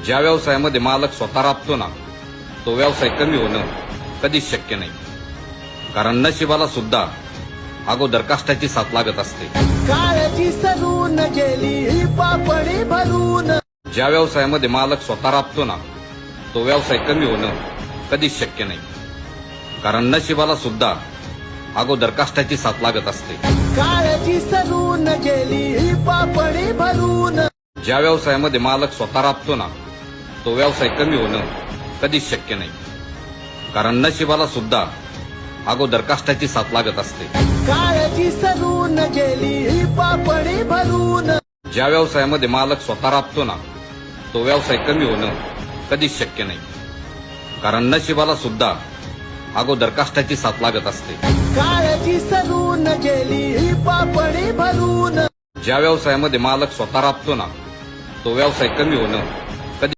ज्या व्यवसायामध्ये मालक स्वतः राबतो ना, तो व्यवसाय कमी होणं कधीच शक्य नाही. कारण नशिबाला सुद्धा अगोदर कष्टाची साथ लागत असते. काळजी सरून गेली पापणी भरून. ज्या व्यवसायामध्ये मालक स्वतः राबतो ना, तो व्यवसाय कमी होणं कधीच शक्य नाही. कारण नशिबाला सुद्धा अगोदर कष्टाची साथ लागत असते. काळजी सरून गेली पापणी भरून. ज्या व्यवसायामध्ये मालक स्वतः राबतो ना, तो व्यवसाय कमी होणं कधीच शक्य नाही. कारण नशिबाला सुद्धा अगोदर कष्टाची साथ लागत असते. काळजी सरून गेली पापणी भरून. ज्या व्यवसायामध्ये मालक स्वतः राबतो ना, तो व्यवसाय कमी होणं कधीच शक्य नाही. कारण नशिबाला सुद्धा अगोदर कष्टाची साथ लागत असते. काळजी सरून गेली पापणी भरून. ज्या व्यवसायामध्ये मालक स्वतः राबतो ना, तो व्यवसाय कमी होणं